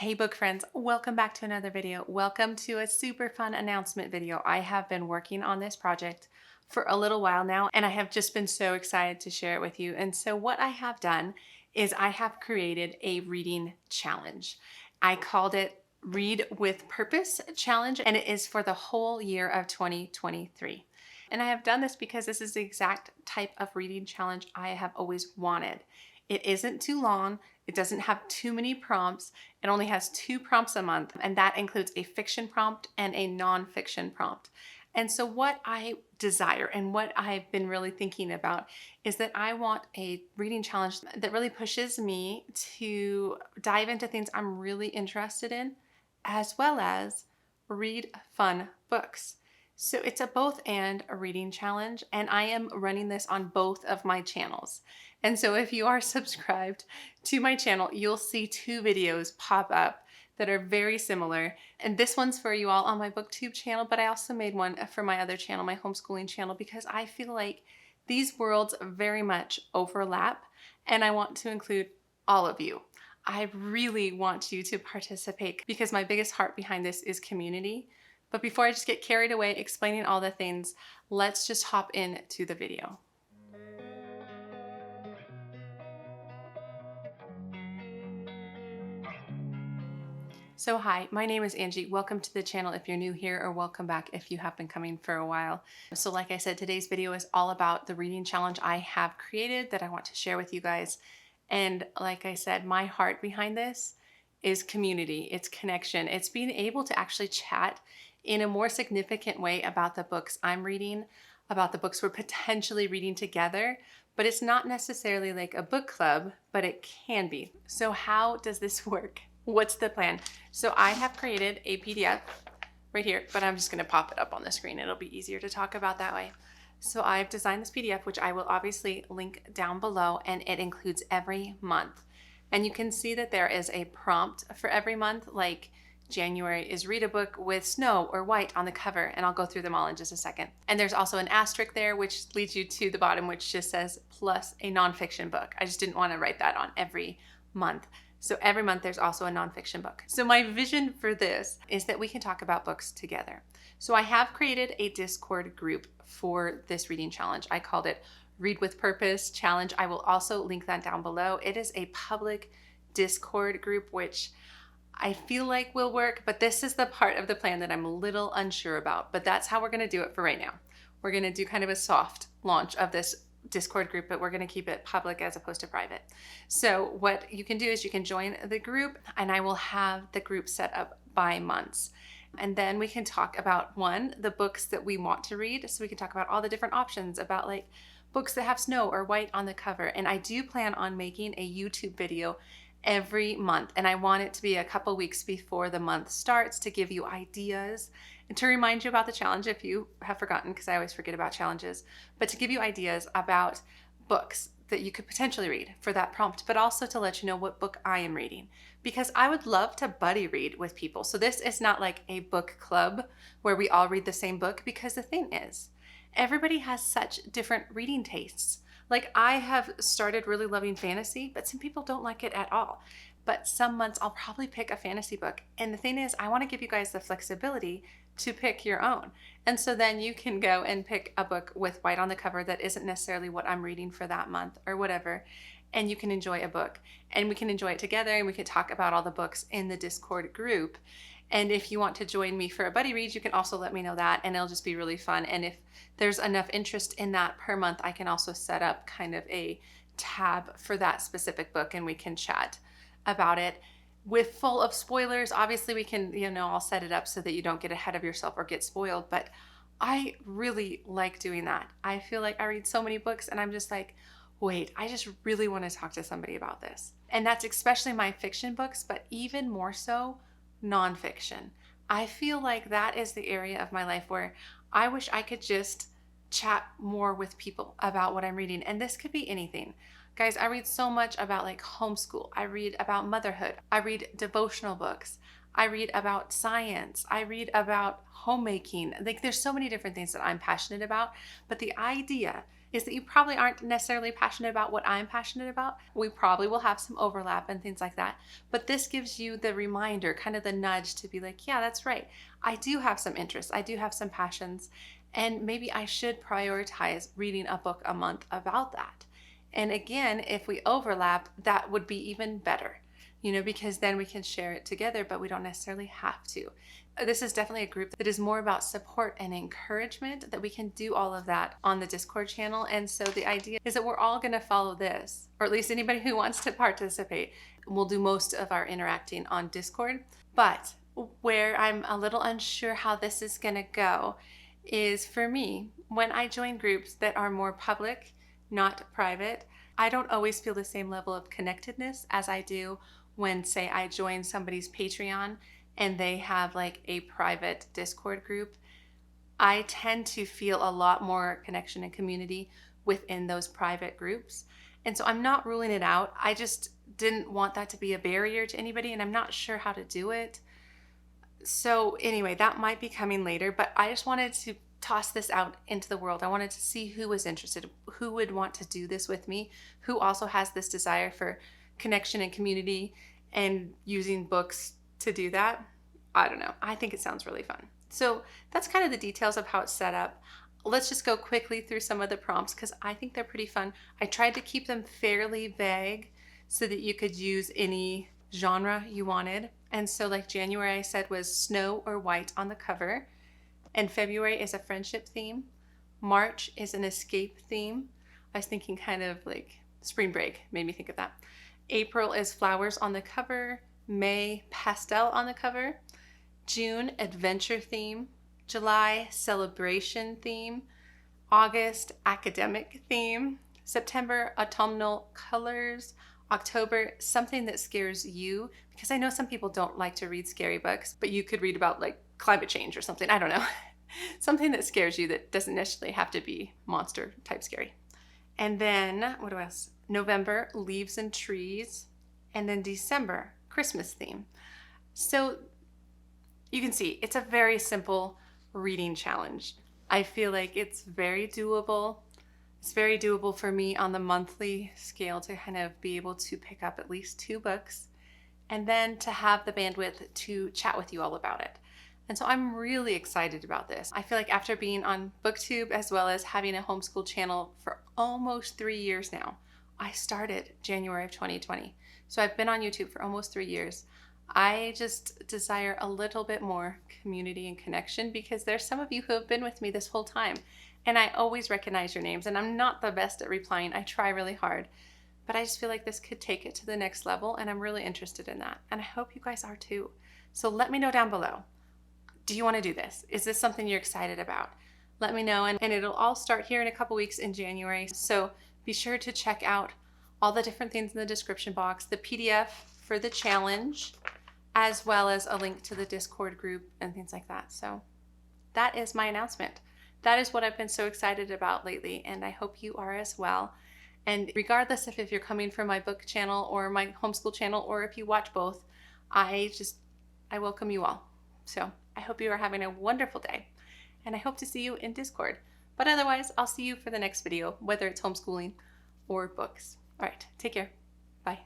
Hey book friends, welcome back to another video. Welcome to a super fun announcement video. I have been working on this project for a little while now and I have just been so excited to share it with you. And so what I have done is I have created a reading challenge. I called it Read with Purpose Challenge and it is for the whole year of 2023. And I have done this because this is the exact type of reading challenge I have always wanted. It isn't too long. It doesn't have too many prompts. It only has 2 prompts a month, and that includes a fiction prompt and a nonfiction prompt. And so what I desire and what I've been really thinking about is that I want a reading challenge that really pushes me to dive into things I'm really interested in, as well as read fun books. So it's a both and a reading challenge, and I am running this on both of my channels. And so if you are subscribed to my channel, you'll see 2 videos pop up that are very similar. And this one's for you all on my BookTube channel, but I also made one for my other channel, my homeschooling channel, because I feel like these worlds very much overlap, and I want to include all of you. I really want you to participate because my biggest heart behind this is community. But before I just get carried away explaining all the things, let's just hop into the video. So hi, my name is Angie. Welcome to the channel if you're new here, or welcome back if you have been coming for a while. So like I said, today's video is all about the reading challenge I have created that I want to share with you guys. And like I said, my heart behind this is community, it's connection, it's being able to actually chat in a more significant way about the books I'm reading, about the books we're potentially reading together, but it's not necessarily like a book club, but it can be. So how does this work? What's the plan? So I have created a PDF right here, but I'm just gonna pop it up on the screen. It'll be easier to talk about that way. So I've designed this PDF, which I will obviously link down below, and it includes every month. And you can see that there is a prompt for every month, like January is read a book with snow or white on the cover, and I'll go through them all in just a second. And there's also an asterisk there, which leads you to the bottom, which just says plus a nonfiction book. I just didn't want to write that on every month. So every month there's also a nonfiction book. So my vision for this is that we can talk about books together. So I have created a Discord group for this reading challenge. I called it Read with Purpose Challenge. I will also link that down below. It is a public Discord group, which I feel like will work, but this is the part of the plan that I'm a little unsure about, but that's how we're gonna do it for right now. We're gonna do kind of a soft launch of this Discord group, but we're gonna keep it public as opposed to private. So what you can do is you can join the group, and I will have the group set up by months. And then we can talk about, one, the books that we want to read. So we can talk about all the different options about like books that have snow or white on the cover. And I do plan on making a YouTube video every month, and I want it to be a couple weeks before the month starts to give you ideas and to remind you about the challenge if you have forgotten, because I always forget about challenges, but to give you ideas about books that you could potentially read for that prompt, but also to let you know what book I am reading, because I would love to buddy read with people. So this is not like a book club where we all read the same book, because the thing is, everybody has such different reading tastes. Like, I have started really loving fantasy, but some people don't like it at all. But some months I'll probably pick a fantasy book. And the thing is, I want to give you guys the flexibility to pick your own. And so then you can go and pick a book with white on the cover that isn't necessarily what I'm reading for that month or whatever. And you can enjoy a book, and we can enjoy it together, and we can talk about all the books in the Discord group. And if you want to join me for a buddy read, you can also let me know that, and it'll just be really fun. And if there's enough interest in that per month, I can also set up kind of a tab for that specific book, and we can chat about it with full of spoilers. Obviously we can, I'll set it up so that you don't get ahead of yourself or get spoiled, but I really like doing that. I feel like I read so many books and I'm just like, wait, I just really want to talk to somebody about this. And that's especially my fiction books, but even more so nonfiction. I feel like that is the area of my life where I wish I could just chat more with people about what I'm reading. And this could be anything. Guys, I read so much about like homeschool. I read about motherhood. I read devotional books. I read about science. I read about homemaking. Like, there's so many different things that I'm passionate about. But the idea is that you probably aren't necessarily passionate about what I'm passionate about. We probably will have some overlap and things like that. But this gives you the reminder, kind of the nudge to be like, yeah, that's right. I do have some interests. I do have some passions. And maybe I should prioritize reading a book a month about that. And again, if we overlap, that would be even better, because then we can share it together, but we don't necessarily have to. This is definitely a group that is more about support and encouragement, that we can do all of that on the Discord channel. And so the idea is that we're all going to follow this, or at least anybody who wants to participate will do most of our interacting on Discord. But where I'm a little unsure how this is going to go is, for me, when I join groups that are more public, not private, I don't always feel the same level of connectedness as I do when, say, I join somebody's Patreon and they have like a private Discord group. I tend to feel a lot more connection and community within those private groups. And so I'm not ruling it out. I just didn't want that to be a barrier to anybody, and I'm not sure how to do it. So anyway, that might be coming later, but I just wanted to toss this out into the world. I wanted to see who was interested, who would want to do this with me, who also has this desire for connection and community and using books to do that. I don't know. I think it sounds really fun. So that's kind of the details of how it's set up. Let's just go quickly through some of the prompts because I think they're pretty fun. I tried to keep them fairly vague so that you could use any genre you wanted. And so like January I said was snow or white on the cover. And February is a friendship theme. March is an escape theme. I was thinking kind of like spring break, made me think of that. April is flowers on the cover. May, pastel on the cover. June, adventure theme. July, celebration theme. August, academic theme. September, autumnal colors. October, something that scares you, because I know some people don't like to read scary books, but you could read about like climate change or something. I don't know. Something that scares you that doesn't necessarily have to be monster type scary. And then, what else? November, leaves and trees. And then December, Christmas theme. So you can see it's a very simple reading challenge. I feel like it's very doable. It's very doable for me on the monthly scale to kind of be able to pick up at least 2 books and then to have the bandwidth to chat with you all about it. And so I'm really excited about this. I feel like after being on BookTube as well as having a homeschool channel for almost 3 years now, I started January of 2020. So I've been on YouTube for almost 3 years. I just desire a little bit more community and connection because there's some of you who have been with me this whole time. And I always recognize your names, and I'm not the best at replying. I try really hard, but I just feel like this could take it to the next level, and I'm really interested in that. And I hope you guys are too. So let me know down below. Do you want to do this? Is this something you're excited about? Let me know, and it'll all start here in a couple weeks in January. So be sure to check out all the different things in the description box, the PDF for the challenge, as well as a link to the Discord group and things like that. So that is my announcement. That is what I've been so excited about lately, and I hope you are as well. And regardless of if you're coming from my book channel or my homeschool channel, or if you watch both, I welcome you all. So I hope you are having a wonderful day, and I hope to see you in Discord. But otherwise, I'll see you for the next video, whether it's homeschooling or books. All right, take care. Bye.